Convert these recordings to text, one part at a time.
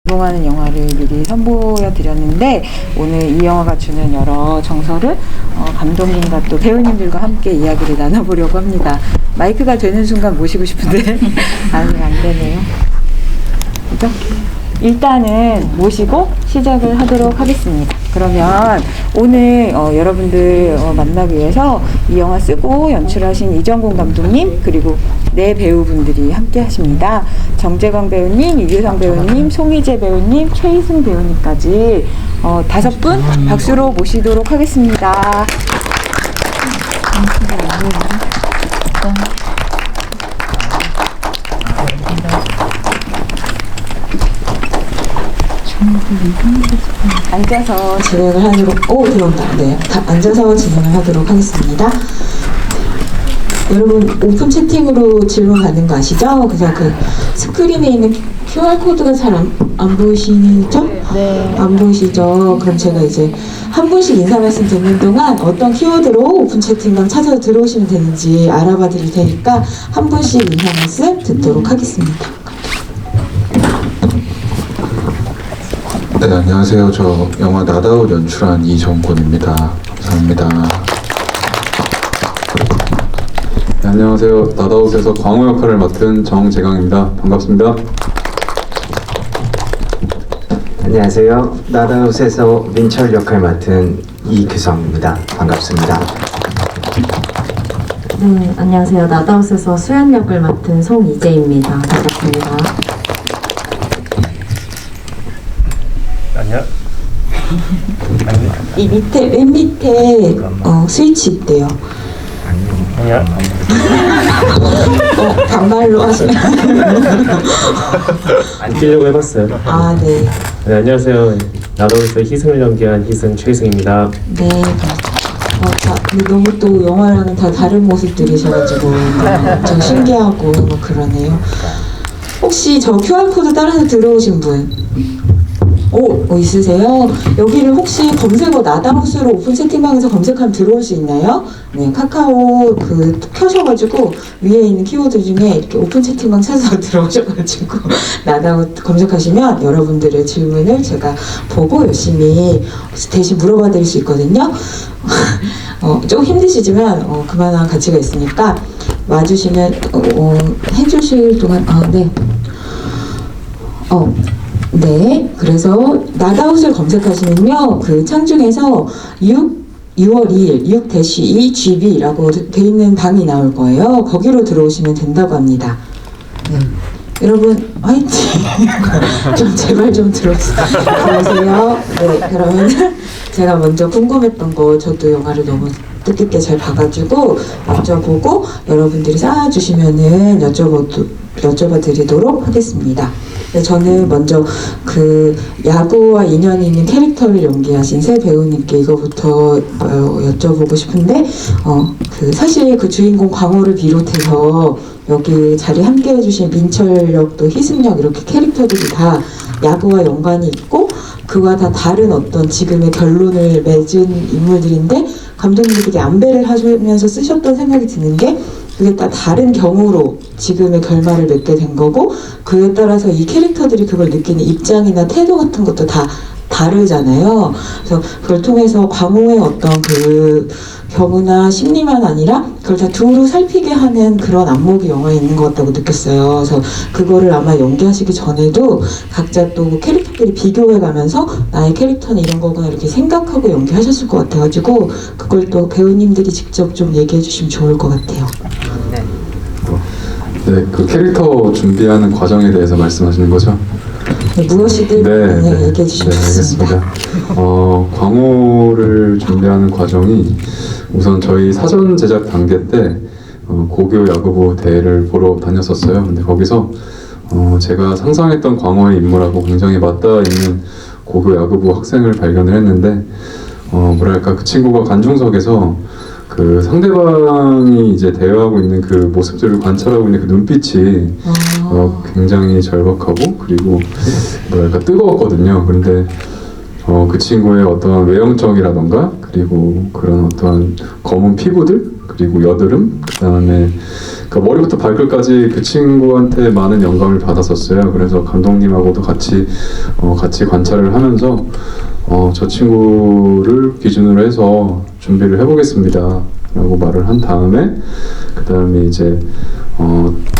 개봉하는 영화를 미리 선보여 드렸는데 오늘 이 영화가 주는 여러 정서를 감독님과 또 배우님들과 함께 이야기를 나눠보려고 합니다. 마이크가 되는 순간 모시고 싶은데 아니 안 되네요. 그죠? 일단은 모시고 시작을 하도록 하겠습니다. 그러면 오늘 여러분들 만나기 위해서 이 영화 쓰고 연출하신 이정곤 감독님 그리고 네 배우분들이 함께 하십니다. 정재광 배우님, 유규상 배우님, 송희재 배우님, 최희승 배우님까지 5분 박수로 모시도록 하겠습니다. 앉아서 진행을 하도록 들어온다. 네, 앉아서 진행을 하도록 하겠습니다. 여러분 오픈 채팅으로 질문 받는 거 아시죠? 그래서 그 스크린에 있는 QR 코드가 잘 안 보이시죠? 네. 안 보이시죠? 그럼 제가 이제 한 분씩 인사 말씀 듣는 동안 어떤 키워드로 오픈 채팅방 찾아서 들어오시면 되는지 알아봐 드릴 테니까 한 분씩 인사 말씀 듣도록 하겠습니다. 네, 안녕하세요. 저 영화 나다웃 연출한 이정곤입니다. 감사합니다. 네, 안녕하세요. 나다웃에서 광호 역할을 맡은 정재강입니다. 반갑습니다. 안녕하세요. 나다웃에서 민철 역할 맡은 이규성입니다. 반갑습니다. 네, 안녕하세요. 나다웃에서 수연 역을 맡은 송이재입니다. 반갑습니다. 안녕. 이 밑에 맨 밑에 스위치 있대요. 안녕. 반말로 하시면 안 끼려고 해봤어요. 아, 네. 네, 안녕하세요. 나다웃에서 희승을 연기한 희승 최희승입니다. 네. 근데 너무 또 영화랑은 다 다른 모습들이셔가지고 좀 신기하고 막 그러네요. 혹시 저 QR코드 따라서 들어오신 분? 있으세요? 여기를 혹시 검색어 나다웃으로 오픈 채팅방에서 검색하면 들어올 수 있나요? 네, 카카오 켜셔가지고 위에 있는 키워드 중에 이렇게 오픈 채팅방 찾아서 들어오셔가지고 나다웃 검색하시면 여러분들의 질문을 제가 보고 열심히 대신 물어봐 드릴 수 있거든요. 조금 힘드시지만 그만한 가치가 있으니까 와주시면 해주실 동안 네. 네, 그래서 나다웃을 검색하시면요, 그 창중에서 6월 2일 6-2GB라고 돼 있는 방이 나올 거예요. 거기로 들어오시면 된다고 합니다. 네. 여러분 화이팅! 좀 제발 좀 들어오세요. 네, 그러면 제가 먼저 궁금했던 거, 저도 영화를 너무 뜻깊게 잘 봐가지고 여쭤보고 여러분들이 쌓아주시면은 여쭤봐 드리도록 하겠습니다. 네, 저는 먼저 그 야구와 인연이 있는 캐릭터를 연기하신 새 배우님께 이거부터 여쭤보고 싶은데 사실 그 주인공 광호를 비롯해서 여기 자리에 함께 해주신 민철 역도 희승역 이렇게 캐릭터들이 다 야구와 연관이 있고 그와 다 다른 어떤 지금의 결론을 맺은 인물들인데 감독님이 되게 안배를 하시면서 쓰셨던 생각이 드는 게 그게 다 다른 경우로 지금의 결말을 맺게 된 거고 그에 따라서 이 캐릭터들이 그걸 느끼는 입장이나 태도 같은 것도 다 다르잖아요. 그래서 그걸 통해서 광호의 어떤 그 경우나 심리만 아니라 그걸 다 두루 살피게 하는 그런 안목이 영화에 있는 것 같다고 느꼈어요. 그래서 그거를 아마 연기하시기 전에도 각자 또 캐릭터끼리 비교해가면서 나의 캐릭터는 이런 거구나 이렇게 생각하고 연기하셨을 것 같아가지고 그걸 또 배우님들이 직접 좀 얘기해 주시면 좋을 것 같아요. 네, 그 캐릭터 준비하는 과정에 대해서 말씀하시는 거죠? 네, 무엇이든 네, 얘기해 주시면 좋겠습니다. 알겠습니다. 광호를 준비하는 과정이 우선 저희 사전 제작 단계 때 고교 야구부 대회를 보러 다녔었어요. 근데 거기서 제가 상상했던 광호의 인물하고 굉장히 맞닿아 있는 고교 야구부 학생을 발견을 했는데 뭐랄까 그 친구가 관중석에서 그 상대방이 이제 대화하고 있는 그 모습들을 관찰하고 있는 그 눈빛이 굉장히 절박하고 그리고 뭐랄까 뜨거웠거든요. 그런데 그 친구의 어떤 외형적이라던가 그리고 그런 어떤 검은 피부들 그리고 여드름 그다음에 머리부터 발끝까지 그 친구한테 많은 영감을 받았었어요. 그래서 감독님하고도 같이 관찰을 하면서 저 친구를 기준으로 해서 준비를 해보겠습니다 라고 말을 한 다음에 그 다음에 이제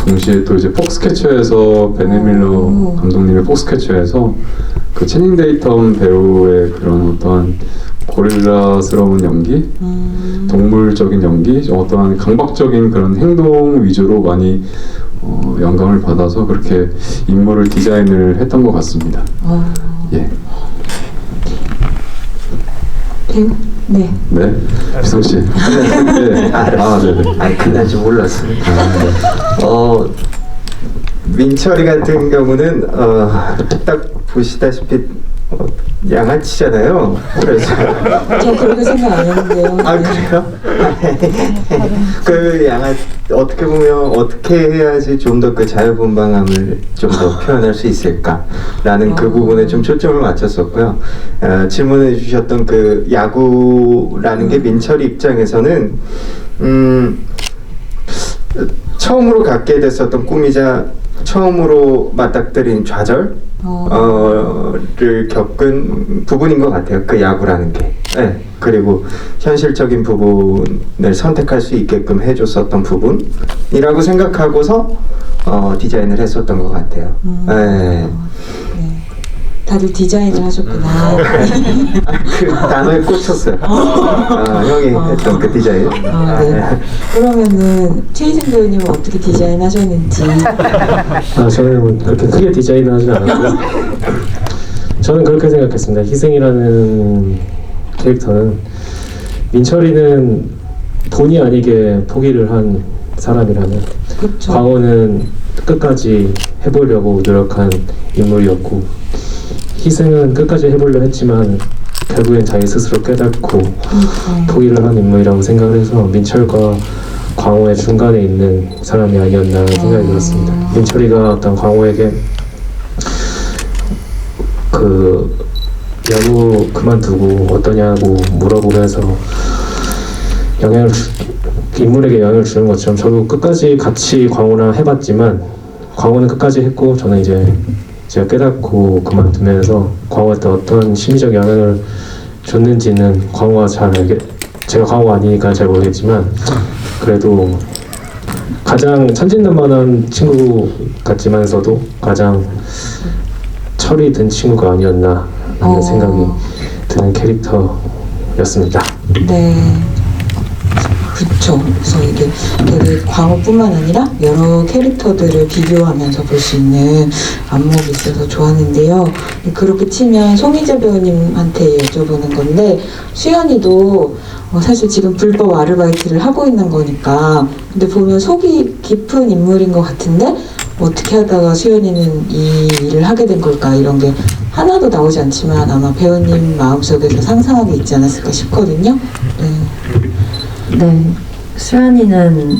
동시에 또 이제 폭스캐쳐에서 베네 밀러 감독님의 폭스캐쳐에서 그 채닝 데이텀 배우의 그런 어떠한 고릴라스러운 연기, 동물적인 연기, 어떠한 강박적인 그런 행동 위주로 많이 영감을 받아서 그렇게 인물을 디자인을 했던 것 같습니다. 예. 배우? 네. 네, 비성 씨. 네. 네네. 아니 끝날 줄 몰랐어요. 네. 민철이 같은 경우는 딱 보시다시피 양아치잖아요. 그래서 저 그렇게 생각 안 했는데요. 아 그래요? 그 어떻게 보면 어떻게 해야지 좀 더 그 자유분방함을 좀 더 표현할 수 있을까라는 그 부분에 좀 초점을 맞췄었고요. 질문해 주셨던 그 야구라는 게 민철이 입장에서는 처음으로 갖게 됐었던 꿈이자 처음으로 맞닥뜨린 좌절 를 겪은 부분인 것 같아요. 그 야구라는 게. 네. 그리고 현실적인 부분을 선택할 수 있게끔 해줬었던 부분이라고 생각하고서 디자인을 했었던 것 같아요. 네. 네. 다들 디자인을 하셨구나. 그 단어에 꽂혔어요. 형이 했던 그 디자인. 네. 그러면은 최희생 배우님은 어떻게 디자인하셨는지. 저는 뭐 그렇게 크게 디자인을 하진 않았고요. 저는 그렇게 생각했습니다. 희생이라는 캐릭터는 민철이는 본의 아니게 포기를 한 사람이라면 그렇죠. 광호는 끝까지 해보려고 노력한 인물이었고 희생은 끝까지 해보려 했지만 결국엔 자기 스스로 깨닫고 포기를 한 인물이라고 생각을 해서 민철과 광호의 중간에 있는 사람이 아니었나 생각이 들었습니다. 민철이가 어떤 광호에게 그 야구 그만두고 어떠냐고 물어보면서 인물에게 영향을 주는 것처럼 저도 끝까지 같이 광호랑 해봤지만 광호는 끝까지 했고 저는 이제 제가 깨닫고 그만두면서 광호한테 어떤 심리적 영향을 줬는지는 광호가 제가 광호가 아니니까 잘 모르겠지만 그래도 가장 천진난만한 친구 같지만서도 가장 철이 든 친구가 아니었나 하는 생각이 드는 캐릭터였습니다. 네. 그렇죠. 그래서 이게 되게 광호뿐만 아니라 여러 캐릭터들을 비교하면서 볼 수 있는 안목이 있어서 좋았는데요. 그렇게 치면 송희재 배우님한테 여쭤보는 건데 수연이도 사실 지금 불법 아르바이트를 하고 있는 거니까 근데 보면 속이 깊은 인물인 것 같은데 어떻게 하다가 수연이는 이 일을 하게 된 걸까 이런 게 하나도 나오지 않지만 아마 배우님 마음속에서 상상하게 있지 않았을까 싶거든요. 네. 네, 수연이는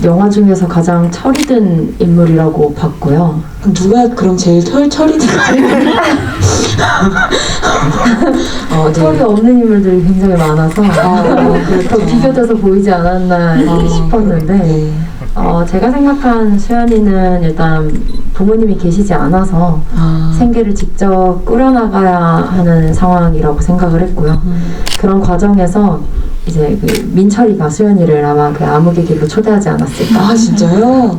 영화 중에서 가장 철이 든 인물이라고 봤고요. 누가 그럼 제일 철이 든 철이 없는 인물들이 굉장히 많아서 그렇죠. 더 비교돼서 보이지 않았나 싶었는데 네. 제가 생각한 수연이는 일단 부모님이 계시지 않아서 생계를 직접 꾸려나가야 하는 상황이라고 생각을 했고요. 그런 과정에서 이제 그 민철이가 수연이를 아마 그 암흑의 길로 초대하지 않았을까. 아 진짜요?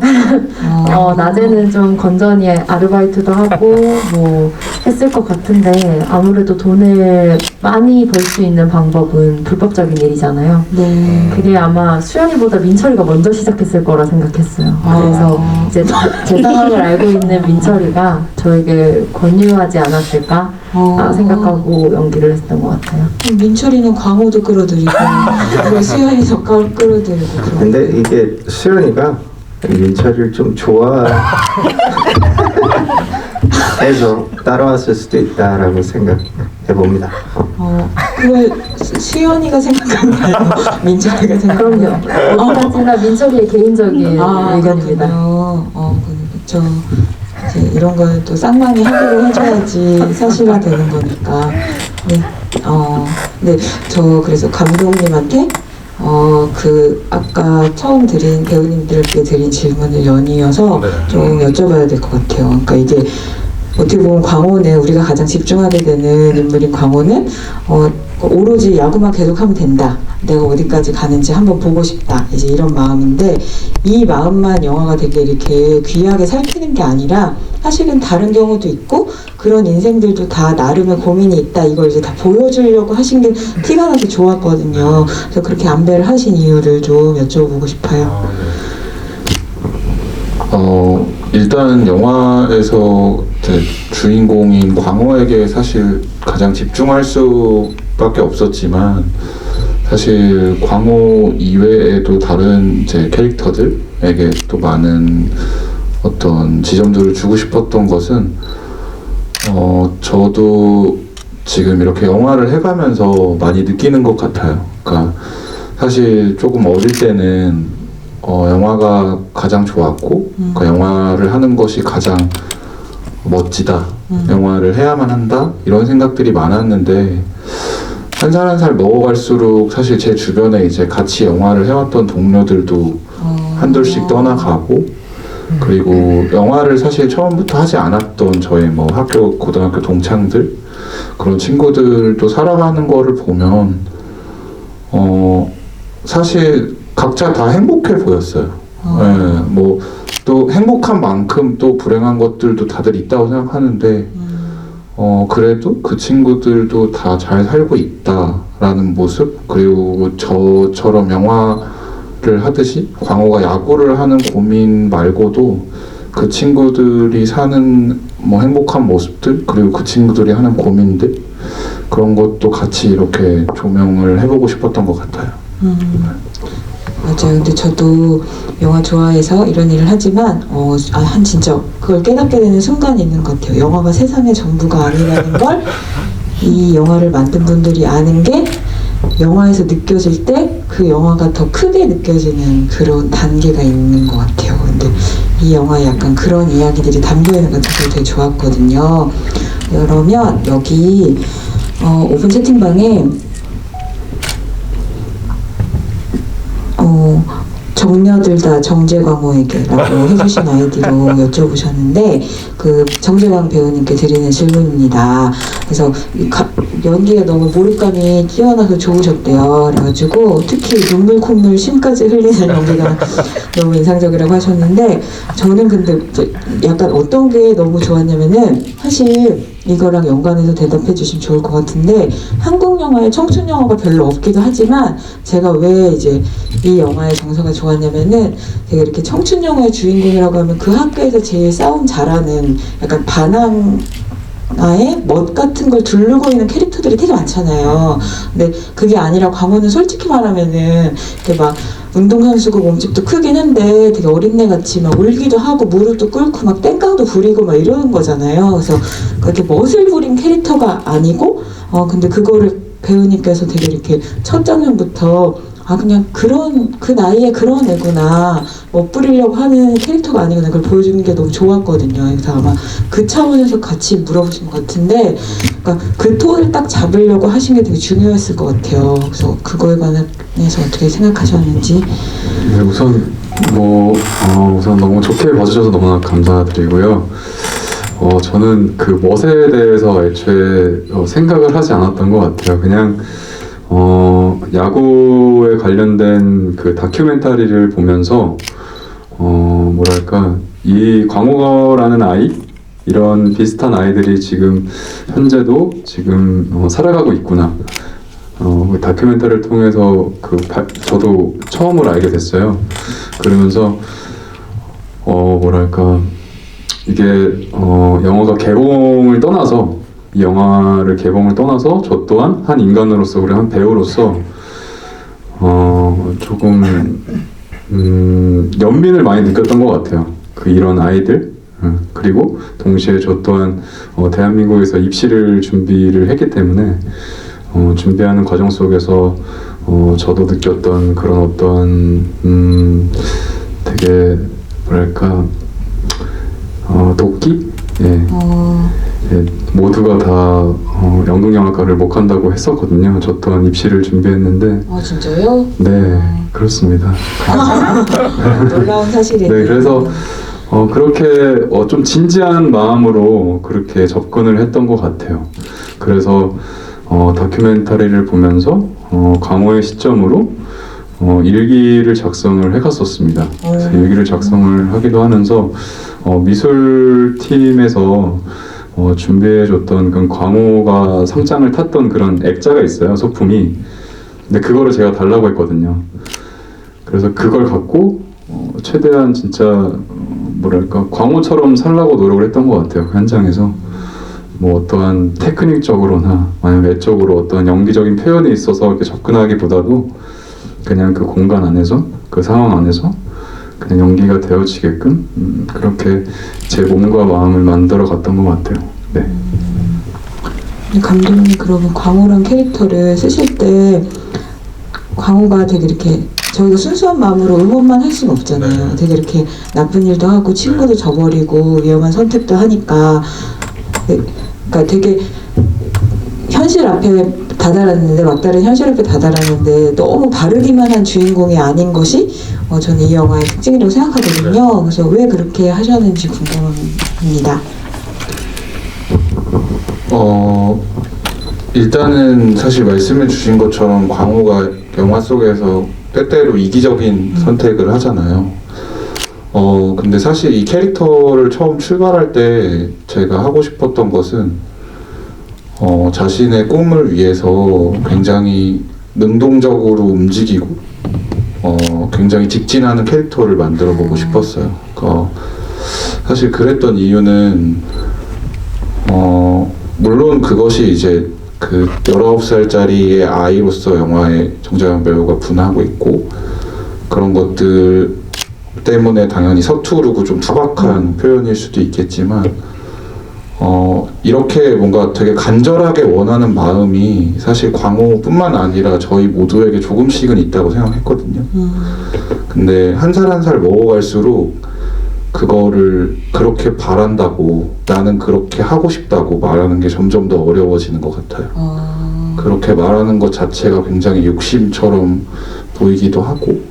낮에는 좀 건전히 아르바이트도 하고 뭐 했을 것 같은데 아무래도 돈을 많이 벌 수 있는 방법은 불법적인 일이잖아요. 네. 그게 아마 수연이보다 민철이가 먼저 시작했을 거라 생각했어요. 그래서 이제 제 상황을 알고 있는 민철이가 저에게 권유하지 않았을까 생각하고 연기를 했던 것 같아요. 민철이는 광호도 끌어들이고 그리고 수연이도 끌어들이고 그런. 근데 이게 수연이가 민철이를 좀 좋아해서 따라왔을 수도 있다라고 생각해 봅니다. 그걸 수연이가 생각한가요? 민철이가 생각한가요? 그럼요. 어디까지나 민철이의 개인적인 의견입니다. 그렇군요. 그렇죠. 네, 이런 거는 또 쌍방이 합의를 해줘야지 사실화되는 거니까. 네, 네, 저 그래서 감독님한테 그 아까 처음 드린 배우님들께 드린 질문을 연이어서 좀 여쭤봐야 될 것 같아요. 그러니까 이게 어떻게 보면 광호는 우리가 가장 집중하게 되는 인물인 광호는 오로지 야구만 계속하면 된다. 내가 어디까지 가는지 한번 보고 싶다. 이제 이런 마음인데 이 마음만 영화가 되게 이렇게 귀하게 살피는 게 아니라 사실은 다른 경우도 있고 그런 인생들도 다 나름의 고민이 있다. 이걸 이제 다 보여주려고 하신 게 티가 나서 좋았거든요. 그래서 그렇게 안배를 하신 이유를 좀 여쭤보고 싶어요. 일단 영화에서 이제 주인공인 광호에게 사실 가장 집중할 수밖에 없었지만 사실 광호 이외에도 다른 이제 캐릭터들에게 또 많은 어떤 지점들을 주고 싶었던 것은 저도 지금 이렇게 영화를 해가면서 많이 느끼는 것 같아요. 그러니까 사실 조금 어릴 때는 영화가 가장 좋았고 그 영화를 하는 것이 가장 멋지다. 영화를 해야만 한다. 이런 생각들이 많았는데 한 살 한 살 먹어갈수록 사실 제 주변에 이제 같이 영화를 해왔던 동료들도 한둘씩 떠나가고 그리고 영화를 사실 처음부터 하지 않았던 저의 뭐 학교 고등학교 동창들 그런 친구들도 살아가는 거를 보면 사실 각자 다 행복해 보였어요. 네, 뭐 또 행복한 만큼 또 불행한 것들도 다들 있다고 생각하는데 그래도 그 친구들도 다 잘 살고 있다라는 모습 그리고 저처럼 영화를 하듯이 광호가 야구를 하는 고민 말고도 그 친구들이 사는 뭐 행복한 모습들 그리고 그 친구들이 하는 고민들 그런 것도 같이 이렇게 조명을 해보고 싶었던 것 같아요. 맞아요. 근데 저도 영화 좋아해서 이런 일을 하지만 진짜 그걸 깨닫게 되는 순간이 있는 것 같아요. 영화가 세상의 전부가 아니라는 걸 이 영화를 만든 분들이 아는 게 영화에서 느껴질 때 그 영화가 더 크게 느껴지는 그런 단계가 있는 것 같아요. 근데 이 영화에 약간 그런 이야기들이 담겨 있는 것 같아서 되게 좋았거든요. 그러면 여기 오픈 채팅방에 정녀들 다 정재광호에게라고 해주신 아이디로 여쭤보셨는데 그 정재광 배우님께 드리는 질문입니다. 그래서 연기가 너무 몰입감이 뛰어나서 좋으셨대요. 그래가지고 특히 눈물 콧물 심까지 흘리는 연기가 너무 인상적이라고 하셨는데 저는 근데 약간 어떤 게 너무 좋았냐면은 사실 이거랑 연관해서 대답해 주시면 좋을 것 같은데 한국 영화에 청춘 영화가 별로 없기도 하지만 제가 왜 이제 이 영화의 정서가 좋았냐면은 되게 이렇게 청춘 영화의 주인공이라고 하면 그 학교에서 제일 싸움 잘하는 약간 반항아의 멋 같은 걸 두르고 있는 캐릭터들이 되게 많잖아요. 근데 그게 아니라 광호는 솔직히 말하면은 이렇게 막 운동선수고 몸집도 크긴 한데 되게 어린애 같이 막 울기도 하고 무릎도 꿇고 막 땡깡도 부리고 막 이러는 거잖아요. 그래서 그렇게 멋을 부린 캐릭터가 아니고 근데 그거를 배우님께서 되게 이렇게 첫 장면부터 그냥 그 나이에 그런 애구나 못 부리려고 하는 캐릭터가 아니구나 그걸 보여주는 게 너무 좋았거든요. 그래서 아마 그 차원에서 같이 물어보신 것 같은데 그러니까 그 톤을 딱 잡으려고 하신 게 되게 중요했을 것 같아요. 그래서 그거에 관해서 어떻게 생각하셨는지. 네, 우선 너무 좋게 봐주셔서 너무나 감사드리고요. 저는 그 멋에 대해서 애초에 생각을 하지 않았던 것 같아요. 그냥 야구에 관련된 그 다큐멘터리를 보면서 이 광호라는 아이 이런 비슷한 아이들이 지금 현재도 지금 살아가고 있구나. 그 다큐멘터리를 통해서 저도 처음으로 알게 됐어요. 그러면서 이게 영화가 개봉을 떠나서 이 영화를 개봉을 떠나서 저 또한 한 인간으로서 그리고 한 배우로서 조금 연민을 많이 느꼈던 것 같아요. 이런 아이들 그리고 동시에 저 또한 대한민국에서 입시를 준비를 했기 때문에 준비하는 과정 속에서 저도 느꼈던 그런 어떤 되게 도끼? 예, 예, 모두가 다 연극영화과를 못 간다고 했었거든요. 저 또한 입시를 준비했는데 진짜요? 네, 그렇습니다. 놀라운 사실이네요. 네, 그래서 그렇게 좀 진지한 마음으로 그렇게 접근을 했던 것 같아요. 그래서 다큐멘터리를 보면서 광호의 시점으로 일기를 작성을 해갔었습니다. 그래서 일기를 작성을 하기도 하면서 미술팀에서 준비해줬던 그 광호가 상장을 탔던 그런 액자가 있어요, 소품이. 근데 그거를 제가 달라고 했거든요. 그래서 그걸 갖고 최대한 진짜 뭐랄까 광호처럼 살라고 노력을 했던 것 같아요, 그 현장에서. 뭐 어떠한 테크닉적으로나 아니면 외적으로 어떤 연기적인 표현이 있어서 이렇게 접근하기보다도 그냥 그 공간 안에서, 그 상황 안에서 그냥 연기가 되어지게끔 그렇게 제 몸과 마음을 만들어 갔던 것 같아요. 네. 감독님, 그러면 광호란 캐릭터를 쓰실 때 광호가 되게 이렇게 저희가 순수한 마음으로 응원만 할 수는 없잖아요. 되게 이렇게 나쁜 일도 하고 친구도 저버리고 위험한 선택도 하니까, 그러니까 되게 현실 앞에 다다랐는데, 막다른 현실 앞에 다다랐는데 너무 바르기만 한 주인공이 아닌 것이 저는 이 영화의 특징이라고 생각하거든요. 그래서 왜 그렇게 하셨는지 궁금합니다. 일단은 사실 말씀해 주신 것처럼 광호가 영화 속에서 때때로 이기적인 선택을 하잖아요. 근데 사실 이 캐릭터를 처음 출발할 때 제가 하고 싶었던 것은 자신의 꿈을 위해서 굉장히 능동적으로 움직이고 굉장히 직진하는 캐릭터를 만들어 보고 싶었어요. 사실 그랬던 이유는 물론 그것이 이제 그 19살짜리의 아이로서 영화에 정자영 배우가 분하고 있고 그런 것들 때문에 당연히 서투르고 좀 투박한 표현일 수도 있겠지만 이렇게 뭔가 되게 간절하게 원하는 마음이 사실 광호뿐만 아니라 저희 모두에게 조금씩은 있다고 생각했거든요. 근데 한 살 한 살 먹어갈수록 그거를 그렇게 바란다고, 나는 그렇게 하고 싶다고 말하는 게 점점 더 어려워지는 것 같아요. 그렇게 말하는 것 자체가 굉장히 욕심처럼 보이기도 하고,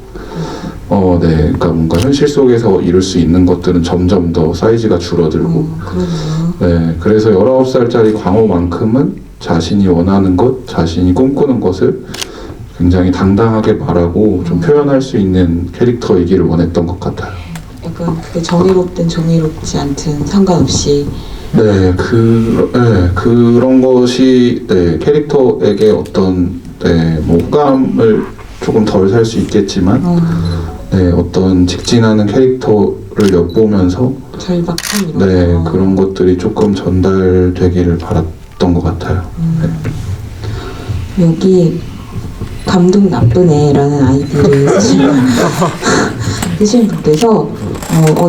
네, 그러니까 뭔가 현실 속에서 이룰 수 있는 것들은 점점 더 사이즈가 줄어들고, 네, 그래서 19살짜리 광호만큼은 자신이 원하는 것, 자신이 꿈꾸는 것을 굉장히 당당하게 말하고 좀 표현할 수 있는 캐릭터이기를 원했던 것 같아요. 약간 그게 정의롭든 정의롭지 않든 상관없이. 네, 그런 것이 네, 캐릭터에게 어떤 뭐 호감을 조금 덜 살 수 있겠지만 네, 어떤 직진하는 캐릭터를 엿보면서 절박한 이런 네, 그런 것들이 조금 전달되기를 바랐던 것 같아요. 여기 감독 나쁘네라는 아이디를 쓰신 분께서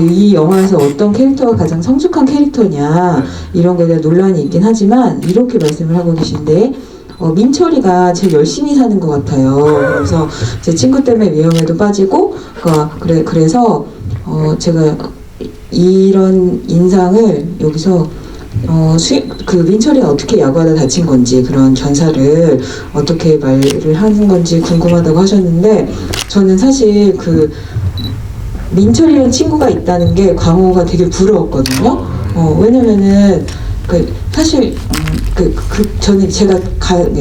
이 영화에서 어떤 캐릭터가 가장 성숙한 캐릭터냐 이런 거에 대한 논란이 있긴 하지만 이렇게 말씀을 하고 계신데 민철이가 제일 열심히 사는 것 같아요. 그래서 제 친구 때문에 위험에도 빠지고 그래서 제가 이런 인상을 여기서 그 민철이가 어떻게 야구하다 다친 건지 그런 전사를 어떻게 말을 하는 건지 궁금하다고 하셨는데 저는 사실 그 민철이라는 친구가 있다는 게 광호가 되게 부러웠거든요. 왜냐면은 사실 저는 제가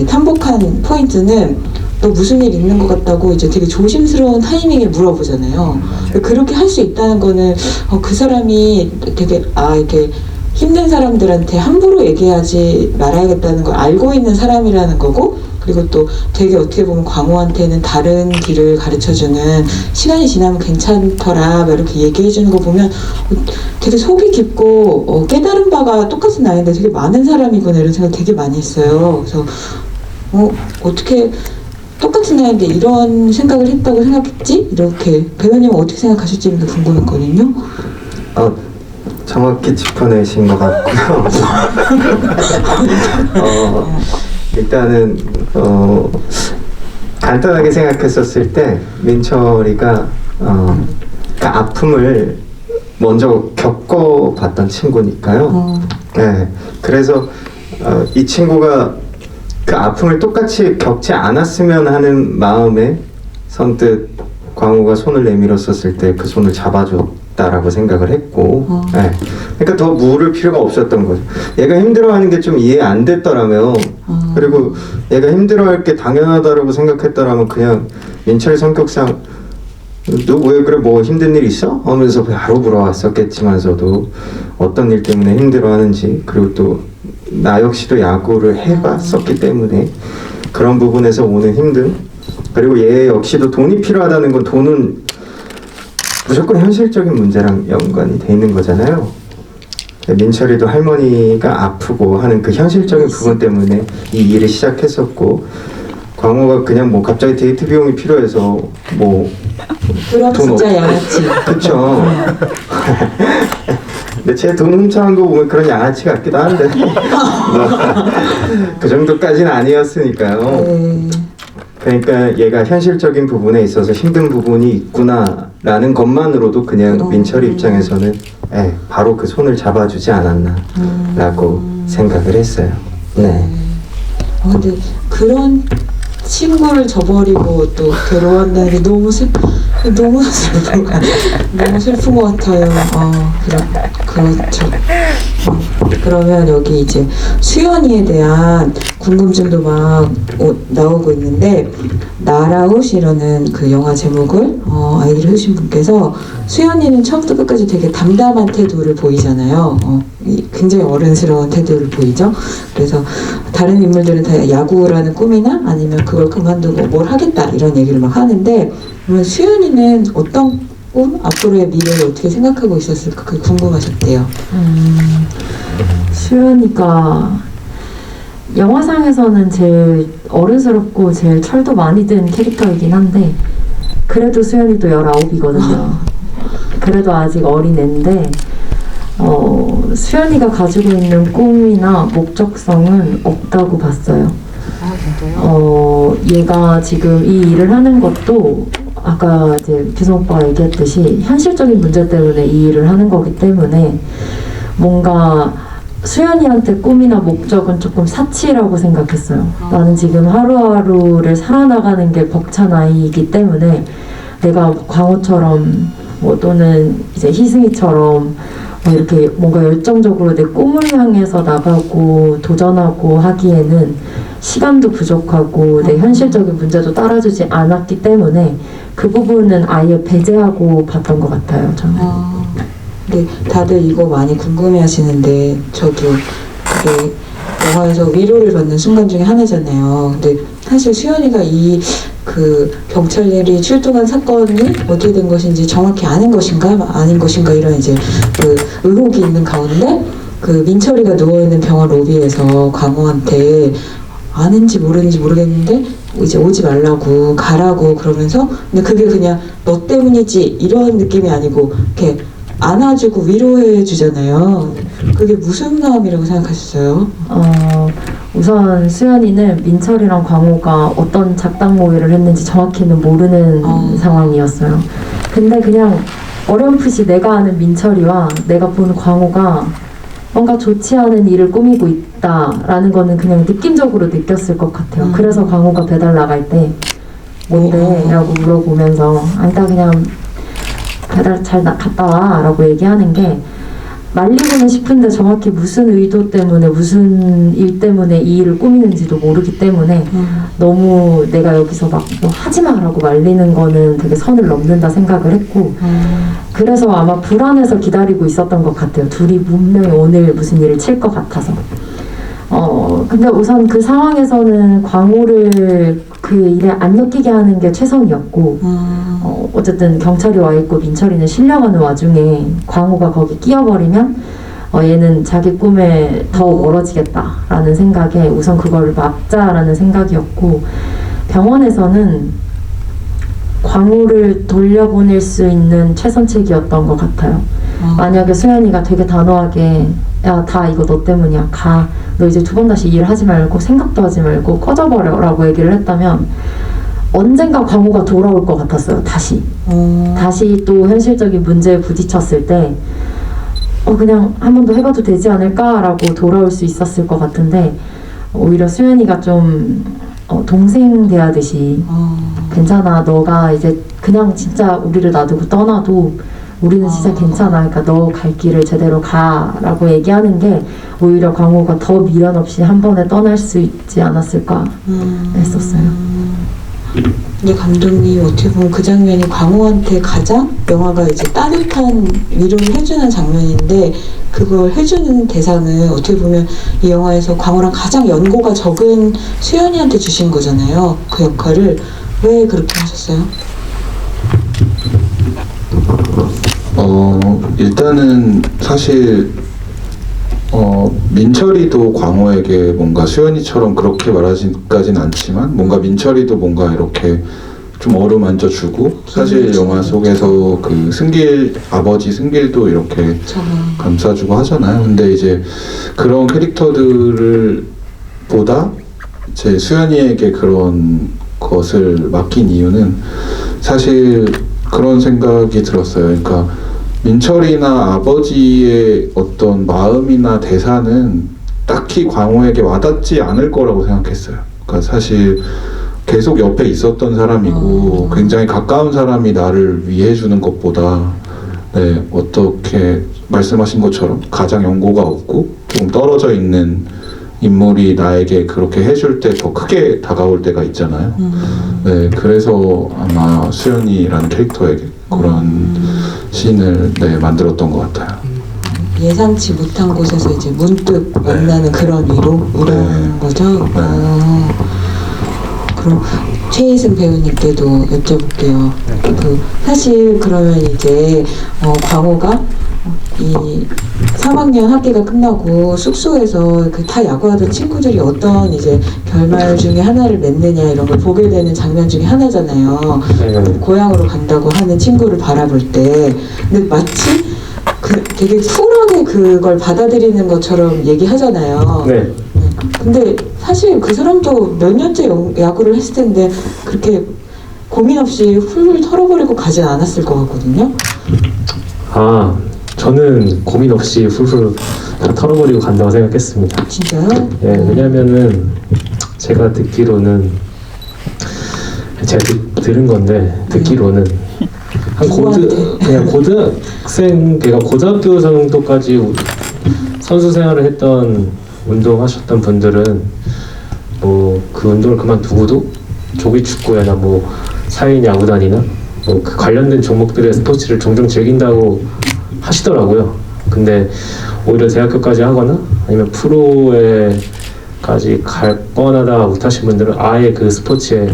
탐복한 포인트는 너 무슨 일 있는 것 같다고 이제 되게 조심스러운 타이밍에 물어보잖아요. 그렇게 할 수 있다는 거는 그 사람이 되게 이렇게 힘든 사람들한테 함부로 얘기하지 말아야겠다는 걸 알고 있는 사람이라는 거고, 그리고 또 되게 어떻게 보면 광호한테는 다른 길을 가르쳐주는, 시간이 지나면 괜찮더라 이렇게 얘기해주는 거 보면 되게 속이 깊고 깨달은 바가 똑같은 나이인데 되게 많은 사람이구나 이런 생각 되게 많이 했어요. 그래서 어떻게 똑같은 나이인데 이런 생각을 했다고 생각했지? 이렇게 배우님은 어떻게 생각하실지 궁금했거든요. 정확히 짚어내신 것 같고요. 일단은 간단하게 생각했었을 때 민철이가 그 아픔을 먼저 겪어봤던 친구니까요. 네, 그래서 이 친구가 그 아픔을 똑같이 겪지 않았으면 하는 마음에 선뜻 광호가 손을 내밀었었을 때 그 손을 잡아줬다라고 생각을 했고, 네. 그러니까 더 물을 필요가 없었던 거죠. 얘가 힘들어하는 게 좀 이해 안 됐더라면, 그리고 얘가 힘들어할 게 당연하다라고 생각했더라면 그냥 민철이 성격상 너 왜 그래 뭐 힘든 일 있어? 하면서 바로 물어왔었겠지만서도 어떤 일 때문에 힘들어하는지, 그리고 또 나 역시도 야구를 해봤었기 때문에 그런 부분에서 오는 힘듦, 그리고 얘 역시도 돈이 필요하다는 건 돈은 무조건 현실적인 문제랑 연관이 돼 있는 거잖아요. 민철이도 할머니가 아프고 하는 그 현실적인 부분 때문에 이 일을 시작했었고, 광호가 그냥 뭐 갑자기 데이트 비용이 필요해서 뭐 그럼 돈 진짜 양아치. 그쵸. 근데 제 돈 훔쳐간 거 보면 그런 양아치 같기도 한데 그 정도까지는 아니었으니까요. 네. 그러니까 얘가 현실적인 부분에 있어서 힘든 부분이 있구나라는 것만으로도 그냥 민철이 입장에서는 바로 그 손을 잡아주지 않았나라고 생각을 했어요. 네. 근데 그런 친구를 저버리고 또 괴로웠다는 게 너무 슬픈 것 같아요. 그렇죠. 그러면 여기 이제 수연이에 대한 궁금증도 막 나오고 있는데, 나라웃이라는 그 영화 제목을 아이디를 해주신 분께서 수연이는 처음부터 끝까지 되게 담담한 태도를 보이잖아요. 굉장히 어른스러운 태도를 보이죠. 그래서 다른 인물들은 다 야구라는 꿈이나 아니면 그걸 그만두고 뭘 하겠다 이런 얘기를 막 하는데, 그러면 수연이는 어떤 꿈? 앞으로의 미래를 어떻게 생각하고 있었을까 그게 궁금하셨대요. 수연이가 영화상에서는 제일 어른스럽고 제일 철도 많이 든 캐릭터이긴 한데, 그래도 수연이도 19이거든요. 그래도 아직 어린애인데 수연이가 가지고 있는 꿈이나 목적성은 없다고 봤어요. 얘가 지금 이 일을 하는 것도 아까 이제 규성 오빠가 얘기했듯이 현실적인 문제 때문에 이 일을 하는 거기 때문에 뭔가 수연이한테 꿈이나 목적은 조금 사치라고 생각했어요. 나는 지금 하루하루를 살아나가는 게 벅찬 아이이기 때문에 내가 광호처럼 뭐 또는 이제 희승이처럼 뭐 이렇게 뭔가 열정적으로 내 꿈을 향해서 나가고 도전하고 하기에는 시간도 부족하고 내 현실적인 문제도 따라주지 않았기 때문에 그 부분은 아예 배제하고 봤던 것 같아요, 저는. 근데 다들 이거 많이 궁금해하시는데 저도 그게 영화에서 위로를 받는 순간 중에 하나잖아요. 근데 사실 수연이가 이 그 경찰들이 출동한 사건이 어떻게 된 것인지 정확히 아는 것인가 아닌 것인가 이런 이제 그 의혹이 있는 가운데 그 민철이가 누워있는 병원 로비에서 광호한테 아는지 모르는지 모르겠는데 이제 오지 말라고 가라고 그러면서, 근데 그게 그냥 너 때문이지 이런 느낌이 아니고 이렇게 안아주고 위로해 주잖아요. 그게 무슨 마음이라고 생각하셨어요? 우선 수연이는 민철이랑 광호가 어떤 작당 모의를 했는지 정확히는 모르는 상황이었어요. 근데 그냥 어렴풋이 내가 아는 민철이와 내가 본 광호가 뭔가 좋지 않은 일을 꾸미고 있다라는 거는 그냥 느낌적으로 느꼈을 것 같아요. 그래서 광호가 배달 나갈 때 뭔데? 라고 물어보면서 아니다 그냥 배달 잘 갔다 와 라고 얘기하는 게 말리고는 싶은데 정확히 무슨 의도 때문에 무슨 일 때문에 이 일을 꾸미는지도 모르기 때문에 너무 내가 여기서 막 뭐 하지마 라고 말리는 거는 되게 선을 넘는다 생각을 했고 그래서 아마 불안해서 기다리고 있었던 것 같아요. 둘이 분명히 오늘 무슨 일을 칠 것 같아서. 근데 우선 그 상황에서는 광호를 그 일에 안 엮이게 하는 게 최선이었고 어쨌든 경찰이 와 있고 민철이는 실려가는 와중에 광호가 거기 끼어버리면 얘는 자기 꿈에 더욱 멀어지겠다라는 생각에 우선 그걸 막자라는 생각이었고, 병원에서는 광호를 돌려보낼 수 있는 최선책이었던 것 같아요. 만약에 수연이가 되게 단호하게 야, 다 이거 너 때문이야. 가. 너 이제 두 번 다시 일하지 말고 생각도 하지 말고 꺼져버려 라고 얘기를 했다면 언젠가 광호가 돌아올 것 같았어요. 다시 또 현실적인 문제에 부딪혔을 때 그냥 한 번 더 해봐도 되지 않을까라고 돌아올 수 있었을 것 같은데 오히려 수연이가 좀 동생 대하듯이 괜찮아, 너가 이제 그냥 진짜 우리를 놔두고 떠나도 우리는 진짜 괜찮아, 그러니까 너 갈 길을 제대로 가라고 얘기하는 게 오히려 광호가 더 미련 없이 한 번에 떠날 수 있지 않았을까 했었어요. 근데 감독님 어떻게 보면 그 장면이 광호한테 가장 영화가 이제 따뜻한 위로를 해주는 장면인데 그걸 해주는 대상은 어떻게 보면 이 영화에서 광호랑 가장 연고가 적은 수연이한테 주신 거잖아요. 그 역할을 왜 그렇게 하셨어요? 일단은 사실 민철이도 광호에게 뭔가 수연이처럼 그렇게 말하지까지는 않지만 뭔가 민철이도 뭔가 이렇게 좀 어루만져 주고 사실 영화 속에서 그 승길 아버지 승길도 이렇게 감싸주고 하잖아요. 근데 이제 그런 캐릭터들을 보다 제 수연이에게 그런 것을 맡긴 이유는 사실 그런 생각이 들었어요. 그러니까 민철이나 아버지의 어떤 마음이나 대사는 딱히 광호에게 와닿지 않을 거라고 생각했어요. 그러니까 사실 계속 옆에 있었던 사람이고 굉장히 가까운 사람이 나를 위해주는 것보다 어떻게 말씀하신 것처럼 가장 연고가 없고 조금 떨어져 있는 인물이 나에게 그렇게 해줄 때 더 크게 다가올 때가 있잖아요. 그래서 아마 수연이라는 캐릭터에게 그런 씬을 만들었던 것 같아요. 예상치 못한 곳에서 이제 문득 만나는 그런 위로 이런 거죠. 그럼 최희승 배우님께도 여쭤볼게요. 그 사실 그러면 이제 광호가 이 3학년 학기가 끝나고 숙소에서 그 다 야구하던 친구들이 어떤 이제 결말 중에 하나를 맺느냐 이런 걸 보게 되는 장면 중에 하나잖아요. 고향으로 간다고 하는 친구를 바라볼 때, 근데 마치 되게 쿨하게 그걸 받아들이는 것처럼 얘기하잖아요. 네. 근데 사실 그 사람도 몇 년째 야구를 했을 텐데 그렇게 고민 없이 훌훌 털어버리고 가진 않았을 것 같거든요. 저는 고민 없이 훌훌 다 털어버리고 간다고 생각했습니다. 진짜요? 네, 왜냐면은 제가 듣기로는 제가 들은 건데 듣기로는 한 그냥 고등학생, 걔가 고등학교 정도까지 선수 생활을 했던 운동하셨던 분들은 뭐 그 운동을 그만두고도 조기 축구나 뭐 사회인 야구단이나 뭐 그 관련된 종목들의 스포츠를 종종 즐긴다고 하시더라고요. 근데 오히려 대학교까지 하거나 아니면 프로에까지 갈 뻔하다 못하신 분들은 아예 그 스포츠에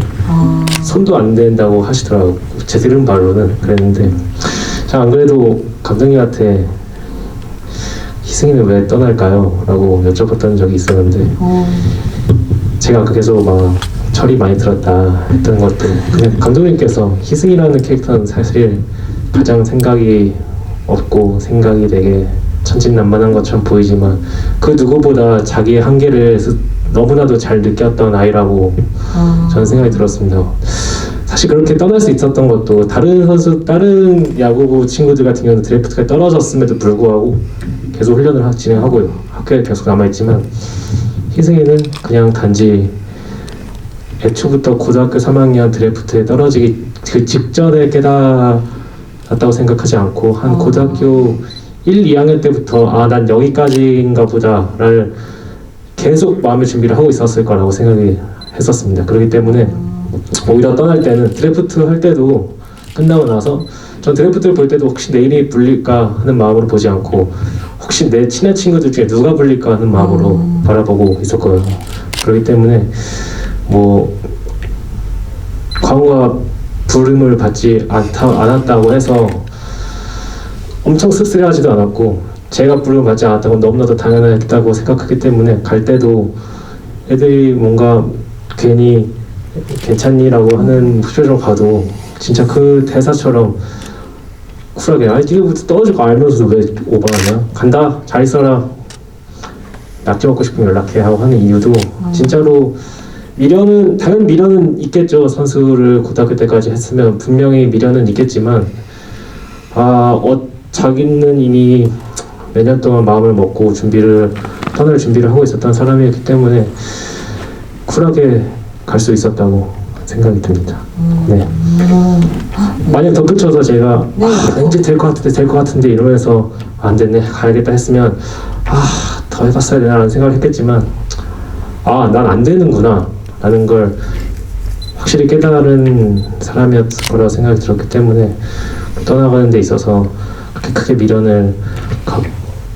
손도 안 댄다고 하시더라고요. 제 들은 바로는 그랬는데, 자, 안 그래도 감독님한테 희승이는 왜 떠날까요? 라고 여쭤봤던 적이 있었는데 제가 계속 막 철이 많이 들었다 했던 것도 그냥 감독님께서 희승이라는 캐릭터는 사실 가장 생각이 없고 생각이 되게 천진난만한 것처럼 보이지만 그 누구보다 자기의 한계를 너무나도 잘 느꼈던 아이라고 저는 생각이 들었습니다. 사실 그렇게 떠날 수 있었던 것도 다른 야구부 친구들 같은 경우는 드래프트가 떨어졌음에도 불구하고 계속 훈련을 진행하고요. 학교에 계속 남아있지만 희승이는 그냥 단지 애초부터 고등학교 3학년 드래프트에 떨어지기 그 직전에 깨달았다고 생각하지 않고 한 고등학교 1, 2학년 때부터 난 여기까지인가 보다를 계속 마음의 준비를 하고 있었을 거라고 생각이 했었습니다. 그렇기 때문에 오히려 떠날 때는 드래프트 할 때도 끝나고 나서 전 드래프트를 볼 때도 혹시 내 이름이 불릴까 하는 마음으로 보지 않고 혹시 내 친한 친구들 중에 누가 불릴까 하는 마음으로 바라보고 있었거든요. 그렇기 때문에 뭐 광호가 부름을 받지 않았다고 해서 엄청 씁쓸해하지도 않았고 제가 부름을 받지 않았다고 너무나도 당연했다고 생각하기 때문에 갈 때도 애들이 뭔가 괜히 괜찮니? 라고 하는 표정 봐도 진짜 그 대사처럼 쿨하게 니네부터 떨어질 거 알면서도 왜 오버하냐? 간다 잘 있어라 낙지 먹고 싶으면 연락해 하고 하는 이유도 진짜로 미련은 당연 미련은 있겠죠. 선수를 고등학교 때까지 했으면 분명히 미련은 있겠지만 자기는 이미 몇 년 동안 마음을 먹고 떠날 준비를 하고 있었던 사람이었기 때문에 쿨하게 갈 수 있었다고 생각이 듭니다. 네. 만약 덧붙여서 제가 네. 왠지 될 것 같은데 이러면서 안 됐네 가야겠다 했으면 더 해봤어야 되나라는 생각을 했겠지만 난 안 되는구나 라는 걸 확실히 깨달은 사람이었을 거라고 생각이 들었기 때문에 떠나가는 데 있어서 그렇게 크게 미련을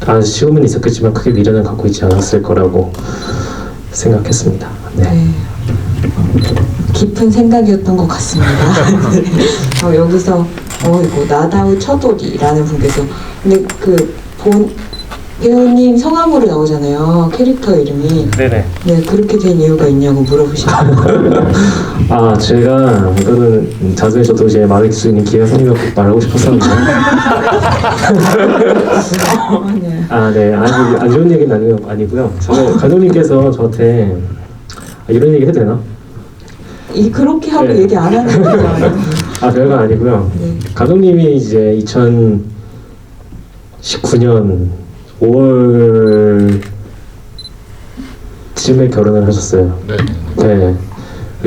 아쉬움은 있었겠지만 크게 미련을 갖고 있지 않았을 거라고 생각했습니다. 네. 깊은 생각이었던 것 같습니다. 네. 여기서 이거 나다우 처돌이라는 분께서 근데 배우님 성함으로 나오잖아요. 캐릭터 이름이. 네네. 네, 그렇게 된 이유가 있냐고 물어보시더라고요. 제가 이거는 나중에 저도 이제 말할 수 있는 기회가 생기면 꼭 말하고 싶었었는데. 네. 네. 안 좋은 얘기는 아니고요. 감독님께서 저한테 이런 얘기 해도 되나? 그렇게 하고 네. 얘기 안 하는 거잖아요. 별거 아니고요. 네. 감독님이 이제 2019년 5월쯤에 결혼을 하셨어요. 네.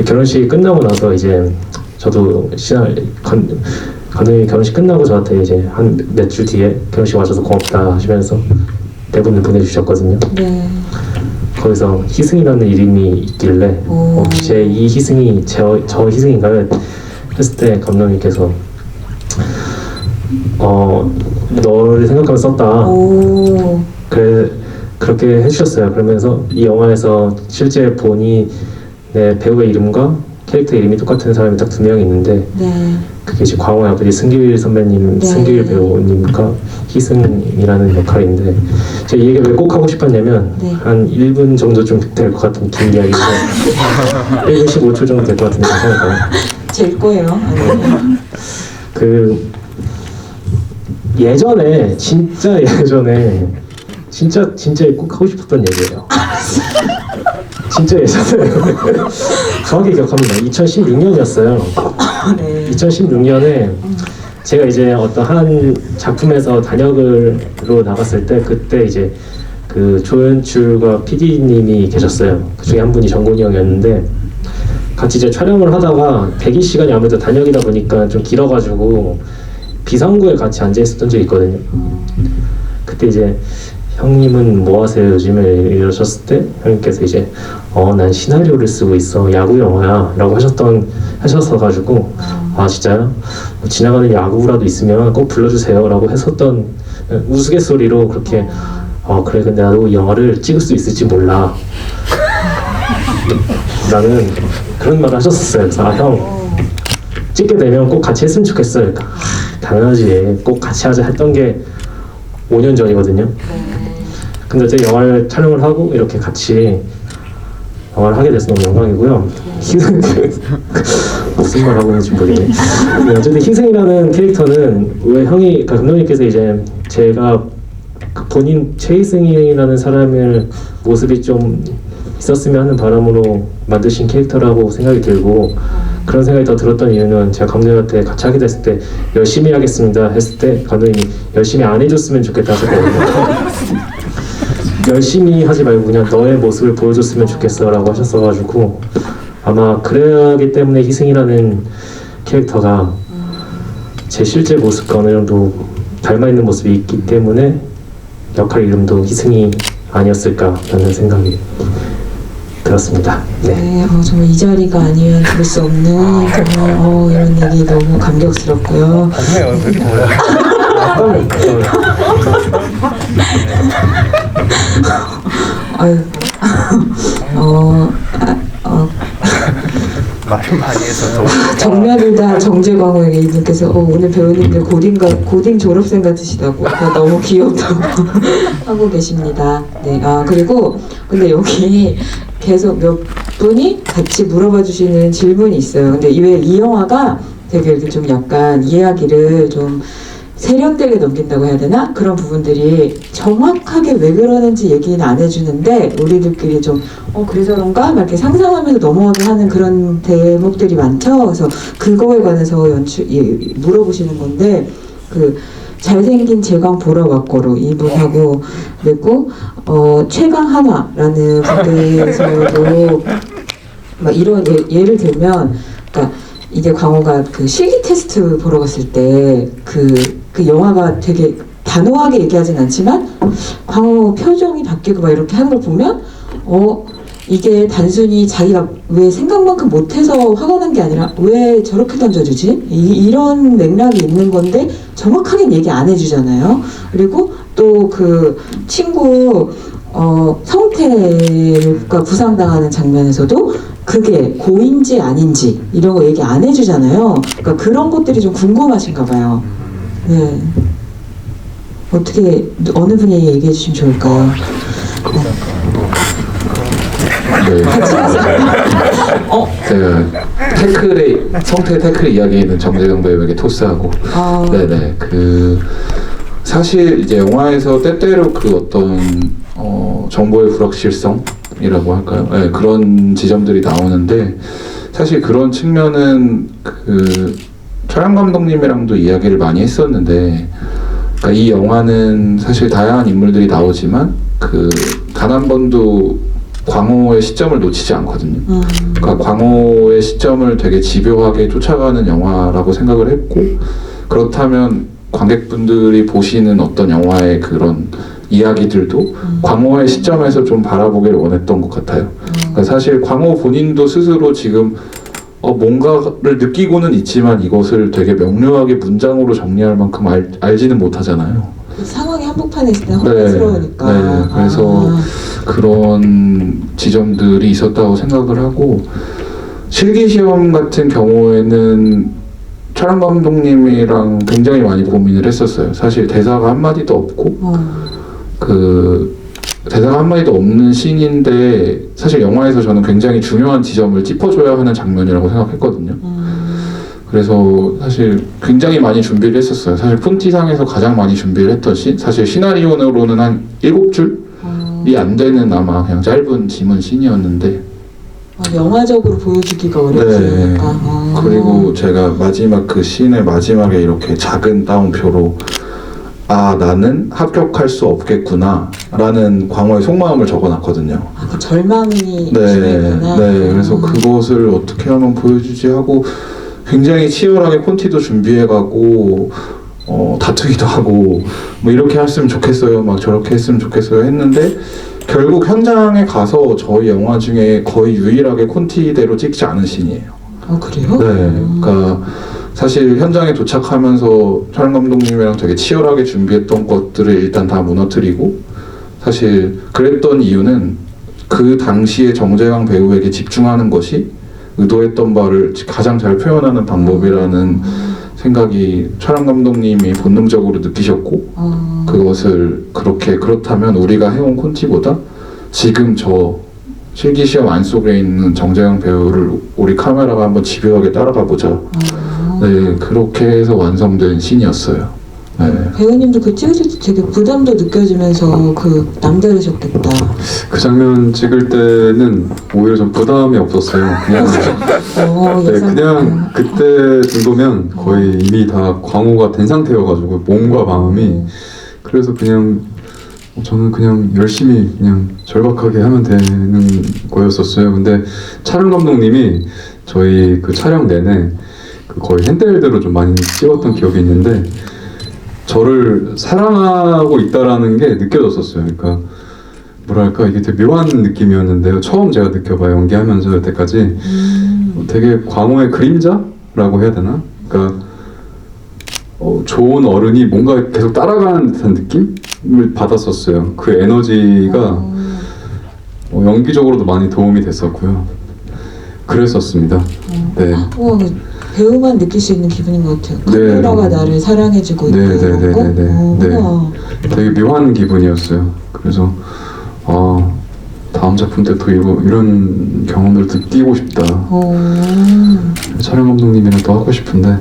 결혼식이 끝나고 나서 이제 저도 감독님이 결혼식 끝나고 저한테 이제 한 몇 주 뒤에 결혼식 와줘서 고맙다 하시면서 대본을 보내주셨거든요. 네. 거기서 희승이라는 이름이 있길래 제 이 희승이 저 희승인가요? 했을 때 감독님께서 너를 생각하면 썼다. 그렇게 해주셨어요. 그러면서 이 영화에서 실제 본인의 배우의 이름과 캐릭터 이름이 똑같은 사람이 딱 2명 있는데 네. 그게 이제 광호의 아버지 승길 선배님, 네. 승길 배우님과 희승이라는 역할인데 제가 이 얘기를 왜 꼭 하고 싶었냐면 네. 한 1분 정도 좀 될 것 같은 긴 이야기인데 1분 15초 정도 될 것 같은데 괜찮을까요? 질 거예요. 예전에 진짜 꼭 하고 싶었던 얘기예요. 진짜 예전에 정확히 기억합니다. 2016년이었어요. 네. 2016년에 제가 이제 어떤 한 작품에서 단역으로 나갔을 때 그때 이제 그 조연출과 PD님이 계셨어요. 그 중에 한 분이 정곤이 형이었는데 같이 이제 촬영을 하다가 대기 시간이 아무래도 단역이다 보니까 좀 길어가지고 비상구에 같이 앉아 있었던 적이 있거든요. 그때 이제 형님은 뭐 하세요 요즘에 이러셨을 때 형님께서 이제 난 시나리오를 쓰고 있어 야구 영화야 라고 하셨어가지고 진짜요? 뭐 지나가는 야구라도 있으면 꼭 불러주세요 라고 했었던 우스갯소리로 그렇게 그래 근데 나도 이 영화를 찍을 수 있을지 몰라 라는 그런 말을 하셨었어요. 그래서 형 찍게 되면 꼭 같이 했으면 좋겠어. 그러니까 당연하지 꼭 같이 하자 했던 게 5년 전이거든요. 근데 어제 영화를 촬영을 하고 이렇게 같이 영화를 하게 돼서 너무 영광이고요. 무슨 말 하고 있는지 모르겠네. 어쨌든 희승이라는 캐릭터는 왜 감독님께서 이제 제가 본인 최희승이라는 사람의 모습이 좀 있었으면 하는 바람으로 만드신 캐릭터라고 생각이 들고 그런 생각이 더 들었던 이유는 제가 감독님한테 같이 하게 됐을 때 열심히 하겠습니다 했을 때 감독님이 열심히 안 해줬으면 좋겠다 하셨거든요. 열심히 하지 말고 그냥 너의 모습을 보여줬으면 좋겠어 라고 하셨어가지고 아마 그러기 때문에 희승이라는 캐릭터가 제 실제 모습과 어느 정도 닮아있는 모습이 있기 때문에 역할 이름도 희승이 아니었을까라는 생각이 들었습니다. 네. 네, 정말 이 자리가 아니면 들을 수 없는 정말 이런 얘기 너무 감격스럽고요. 아유, 말을 많이 해서 정면을다 정재광호에게 이분께서 오늘 배우님들 고딩 졸업생 같으시다고 너무 귀엽다고 하고 계십니다. 네, 그리고 근데 여기 계속 몇 분이 같이 물어봐 주시는 질문이 있어요. 근데 왜 이 영화가 되게 이렇게 좀 약간 이야기를 좀 세련되게 넘긴다고 해야 되나? 그런 부분들이 정확하게 왜 그러는지 얘기는 안 해주는데 우리들끼리 좀 그래서 그런가? 막 이렇게 상상하면서 넘어가게 하는 그런 대목들이 많죠. 그래서 그거에 관해서 물어보시는 건데 잘생긴 제광 보러 왔고로 이분하고 그리고 최강 하나라는 분께서도 막 이런 예를 들면 그러니까 이게 광호가 그 실기 테스트 보러 갔을 때 그 영화가 되게 단호하게 얘기하진 않지만 광호 표정이 바뀌고 막 이렇게 하는 걸 보면 이게 단순히 자기가 왜 생각만큼 못해서 화가 난 게 아니라 왜 저렇게 던져주지? 이런 맥락이 있는 건데 정확하게 얘기 안 해주잖아요. 그리고 또 그 친구 성태가 부상당하는 장면에서도 그게 고인지 아닌지 이런 거 얘기 안 해주잖아요. 그러니까 그런 것들이 좀 궁금하신가 봐요. 네. 어떻게 어느 분이 얘기해 주시면 좋을까요? 네. 제가 성태 태클 이야기는 정재경 배우에게 토스하고. 네네. 사실 이제 영화에서 때때로 어떤 정보의 불확실성이라고 할까요? 네, 그런 지점들이 나오는데 사실 그런 측면은 촬영 감독님이랑도 이야기를 많이 했었는데, 그러니까 이 영화는 사실 다양한 인물들이 나오지만 단 한 번도 광호의 시점을 놓치지 않거든요. 그러니까 광호의 시점을 되게 집요하게 쫓아가는 영화라고 생각을 했고, 그렇다면 관객분들이 보시는 어떤 영화의 그런 이야기들도 광호의 시점에서 좀 바라보기를 원했던 것 같아요. 그러니까 사실 광호 본인도 스스로 지금 뭔가를 느끼고는 있지만 이것을 되게 명료하게 문장으로 정리할 만큼 알지는 못하잖아요. 상황이 한복판에 있을 때 혼란스러우니까. 네, 그래서 그런 지점들이 있었다고 생각을 하고, 실기시험 같은 경우에는 촬영 감독님이랑 굉장히 많이 고민을 했었어요. 사실 대사가 한마디도 없고 대사가 한마디도 없는 씬인데 사실 영화에서 저는 굉장히 중요한 지점을 짚어줘야 하는 장면이라고 생각했거든요. 그래서 사실 굉장히 많이 준비를 했었어요. 사실 푼티상에서 가장 많이 준비를 했던 씬, 사실 시나리오로는 한 7줄이 안 되는 아마 그냥 짧은 지문 씬이었는데 영화적으로 보여주기가 어렵으니까. 네. 그리고 제가 마지막 그 씬의 마지막에 이렇게 작은 따옴표로 나는 합격할 수 없겠구나 라는 광호의 속마음을 적어놨거든요. 그 절망이 네, 심했구나. 네. 그래서 그것을 어떻게 하면 보여주지 하고 굉장히 치열하게 콘티도 준비해가고 다투기도 하고 뭐 이렇게 했으면 좋겠어요, 막 저렇게 했으면 좋겠어요 했는데 결국 현장에 가서 저희 영화 중에 거의 유일하게 콘티대로 찍지 않은 씬이에요. 그래요? 네, 그러니까 사실 현장에 도착하면서 촬영 감독님이랑 되게 치열하게 준비했던 것들을 일단 다 무너뜨리고, 사실 그랬던 이유는 그 당시에 정재강 배우에게 집중하는 것이 의도했던 바를 가장 잘 표현하는 방법이라는 생각이 촬영 감독님이 본능적으로 느끼셨고, 그것을 그렇다면 우리가 해온 콘티보다 지금 저 실기시험 안 속에 있는 정재강 배우를 우리 카메라가 한번 집요하게 따라가 보자. 네, 그렇게 해서 완성된 씬이었어요. 네. 배우님도 찍으실 때 되게 부담도 느껴지면서 남다르셨겠다. 그 장면 찍을 때는 오히려 좀 부담이 없었어요. 그냥 그냥 그때 정도면 거의 이미 다 광호가 된 상태여가지고 몸과 마음이, 그래서 그냥 저는 그냥 열심히 그냥 절박하게 하면 되는 거였었어요. 근데 촬영 감독님이 저희 촬영 내내 거의 핸드헬드로 좀 많이 찍었던 기억이 있는데 저를 사랑하고 있다라는 게 느껴졌었어요. 그러니까 뭐랄까 이게 되게 묘한 느낌이었는데요. 처음 제가 느껴봐요. 연기하면서 여태까지 되게 광호의 그림자라고 해야 되나? 그러니까 좋은 어른이 뭔가 계속 따라가는 듯한 느낌을 받았었어요. 그 에너지가 연기적으로도 많이 도움이 됐었고요. 그랬었습니다. 네. 배우만 느낄 수 있는 기분인 것 같아요. 네. 카메라가 나를 사랑해주고 있고 이런 거? 네. 되게 묘한 기분이었어요. 그래서 다음 작품 때 또 이런 경험을 느끼고 싶다. 촬영 감독님이랑 또 하고 싶은데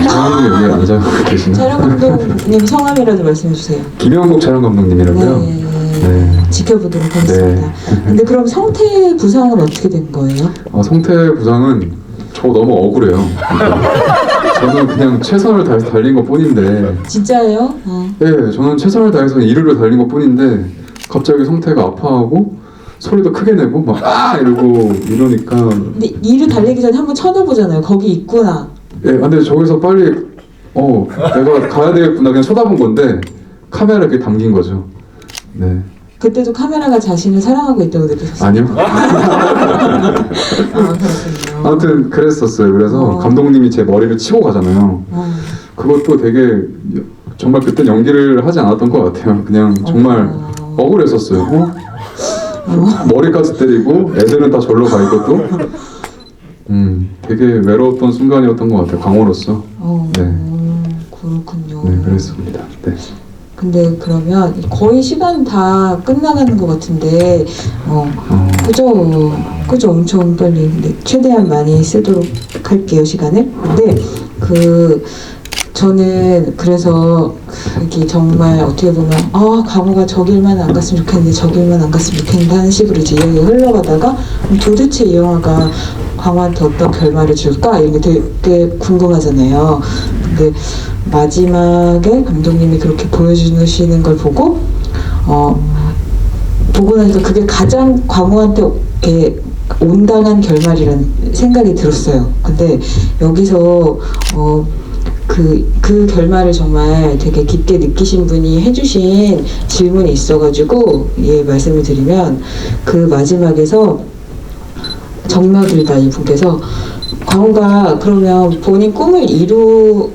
촬영 감독님 여기 앉아 계시나? 촬영 감독님 성함이라도 말씀해 주세요. 김영국 촬영 감독님이라고요. 네. 지켜보도록 하겠습니다. 근데 그럼 성태 부상은 어떻게 된 거예요? 성태 부상은 저 너무 억울해요. 저는 그냥 최선을 다해서 달린 것 뿐인데, 진짜예요? 네, 저는 최선을 다해서 이르러 달린 것 뿐인데 갑자기 성태가 아파하고 소리도 크게 내고 막 이러고 이러니까. 근데 일을 달리기 전에 한번 쳐다보잖아요. 거기 있구나. 예, 근데 저기서 빨리 내가 가야 되겠구나 그냥 쳐다본 건데 카메라 이렇게 담긴 거죠. 네. 그때도 카메라가 자신을 사랑하고 있다고 느끼셨어요? 아니요. 그렇군요. 아무튼 그랬었어요. 그래서 감독님이 제 머리를 치고 가잖아요. 그것도 되게 정말 그때 연기를 하지 않았던 것 같아요. 그냥 정말 억울했었어요. 머리까지 때리고 애들은 다 절로 가 있고 또 되게 외로웠던 순간이었던 것 같아요. 광호로서. 네. 그렇군요. 네, 그랬습니다. 네. 근데 그러면 거의 시간 다 끝나가는 것 같은데 그죠 엄청 빨리. 근데 최대한 많이 쓰도록 할게요 시간을. 근데 저는 그래서 이게 정말 어떻게 보면 광호가 저 길만 안 갔으면 좋겠는데 저 길만 안 갔으면 좋겠는데 하는 식으로 이제 이야기가 흘러가다가 도대체 이 영화가 광호한테 어떤 결말을 줄까 이런 게 되게 궁금하잖아요. 근데 마지막에 감독님이 그렇게 보여주시는 걸 보고 나니까 그게 가장 광호한테 온당한 결말이라는 생각이 들었어요. 근데 여기서 그 결말을 정말 되게 깊게 느끼신 분이 해주신 질문이 있어가지고 말씀을 드리면 그 마지막에서 정막일다 이분께서 광호가 그러면 본인 꿈을 이루온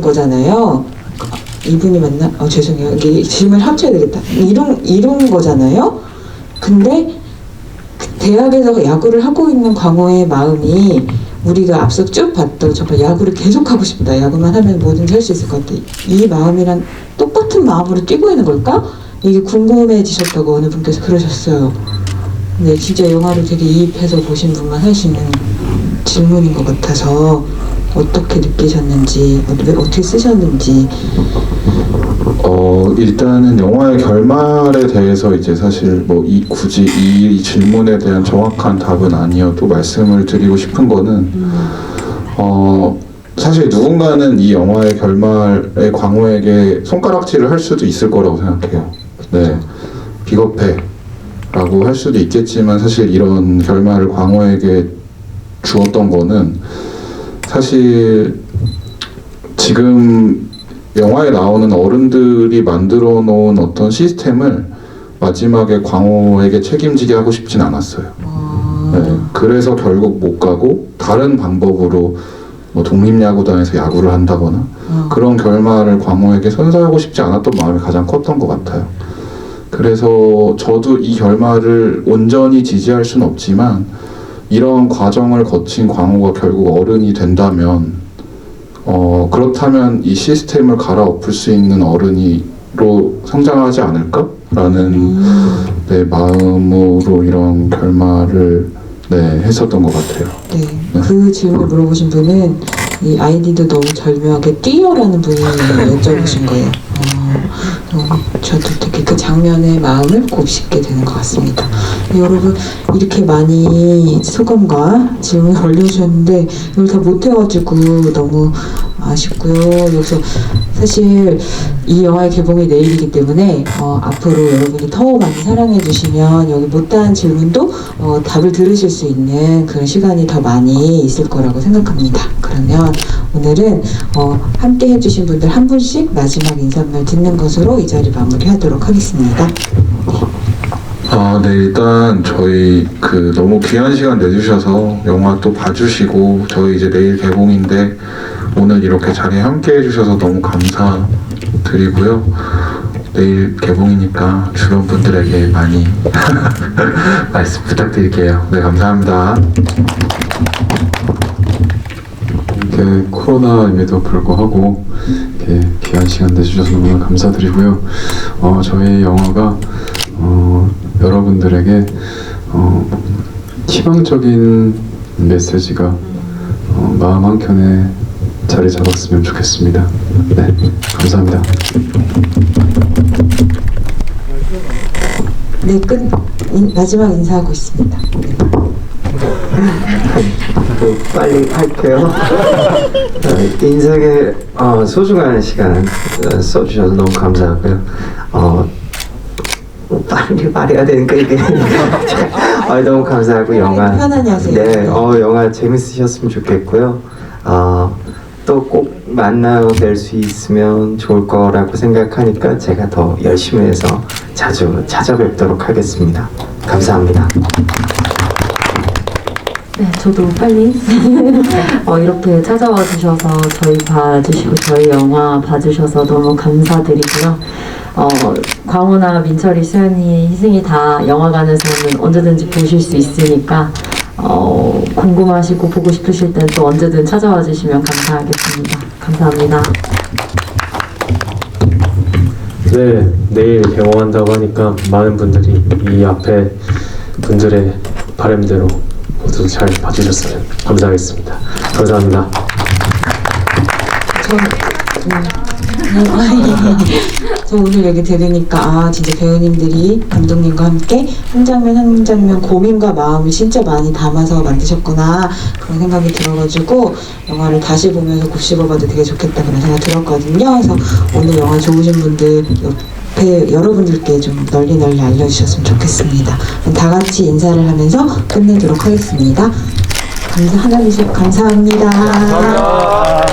거잖아요. 이분이 맞나? 죄송해요. 이게 질문을 합쳐야 되겠다. 이룬 거잖아요. 근데 대학에서 야구를 하고 있는 광호의 마음이 우리가 앞서 쭉 봤던 정말 야구를 계속 하고 싶다. 야구만 하면 뭐든지 할 수 있을 것 같아. 이 마음이랑 똑같은 마음으로 뛰고 있는 걸까? 이게 궁금해지셨다고 어느 분께서 그러셨어요. 근데 진짜 영화를 되게 이입해서 보신 분만 할 수 있는 질문인 것 같아서 어떻게 느끼셨는지, 어떻게 쓰셨는지. 일단은 영화의 결말에 대해서 이제 사실 굳이 이 질문에 대한 정확한 답은 아니어도 말씀을 드리고 싶은 거는 사실 누군가는 이 영화의 결말에 광호에게 손가락질을 할 수도 있을 거라고 생각해요. 네, 비겁해라고 할 수도 있겠지만 사실 이런 결말을 광호에게 주었던 거는 사실 지금 영화에 나오는 어른들이 만들어 놓은 어떤 시스템을 마지막에 광호에게 책임지게 하고 싶진 않았어요. 네, 그래서 결국 못 가고 다른 방법으로 독립야구단에서 야구를 한다거나 그런 결말을 광호에게 선사하고 싶지 않았던 마음이 가장 컸던 것 같아요. 그래서 저도 이 결말을 온전히 지지할 수는 없지만 이런 과정을 거친 광호가 결국 어른이 된다면 그렇다면 이 시스템을 갈아엎을 수 있는 어른이로 성장하지 않을까라는 마음으로 이런 결말을 했었던 것 같아요. 네, 그 질문을 물어보신 분은 이 아이디도 너무 절묘하게 뛰어라는 분이 여쭤보신 거예요. 저도 되게 그 장면의 마음을 곱씹게 되는 것 같습니다. 여러분 이렇게 많이 소감과 질문을 올려주셨는데 이걸 다 못해가지고 너무 아쉽고요. 여기서 사실 이 영화의 개봉이 내일이기 때문에 앞으로 여러분이 더 많이 사랑해 주시면 여기 못다한 질문도 답을 들으실 수 있는 그런 시간이 더 많이 있을 거라고 생각합니다. 그러면 오늘은 함께 해주신 분들 한 분씩 마지막 인사말 듣는 것으로 이 자리 마무리하도록 하겠습니다. 네, 일단 저희 너무 귀한 시간 내주셔서 영화 또 봐주시고 저희 이제 내일 개봉인데 오늘 이렇게 자리에 함께 해주셔서 너무 감사드리고요. 내일 개봉이니까 주변 분들에게 많이 말씀 부탁드릴게요. 네, 감사합니다. 이렇게 코로나임에도 불구하고 이렇게 귀한 시간 내주셔서 너무 감사드리고요. 저희 영화가 여러분들에게 희망적인 메시지가 마음 한켠에 자리 잡았으면 좋겠습니다. 네, 감사합니다. 네, 마지막 인사하고 있습니다. 빨리 할게요. 인생의 소중한 시간 써주셔서 너무 감사하고요. 빨리 말해야 되니까 이게 너무 감사하고 영화 편안히 하세요. 네, 영화 재밌으셨으면 좋겠고요. 또 꼭 만나고 뵐 수 있으면 좋을 거라고 생각하니까 제가 더 열심히 해서 자주 찾아뵙도록 하겠습니다. 감사합니다. 네, 저도 빨리 이렇게 찾아와 주셔서 저희 봐주시고 저희 영화 봐주셔서 너무 감사드리고요. 광호나 민철이, 수연이, 희승이 다 영화관에서는 언제든지 보실 수 있으니까 궁금하시고 보고 싶으실 땐 또 언제든 찾아와 주시면 감사하겠습니다. 감사합니다. 네, 내일 개봉한다고 하니까 많은 분들이 이 앞에 분들의 바람대로 모두 잘 봐주셨으면 감사하겠습니다. 감사합니다. 저 오늘 여기 들으니까 진짜 배우님들이 감독님과 함께 한 장면 한 장면 고민과 마음을 진짜 많이 담아서 만드셨구나 그런 생각이 들어가지고 영화를 다시 보면서 곱씹어봐도 되게 좋겠다 그런 생각 들었거든요. 그래서 오늘 영화 좋으신 분들 옆에 여러분들께 좀 널리 알려주셨으면 좋겠습니다. 다 같이 인사를 하면서 끝내도록 하겠습니다. 하나님께 감사합니다. 감사합니다.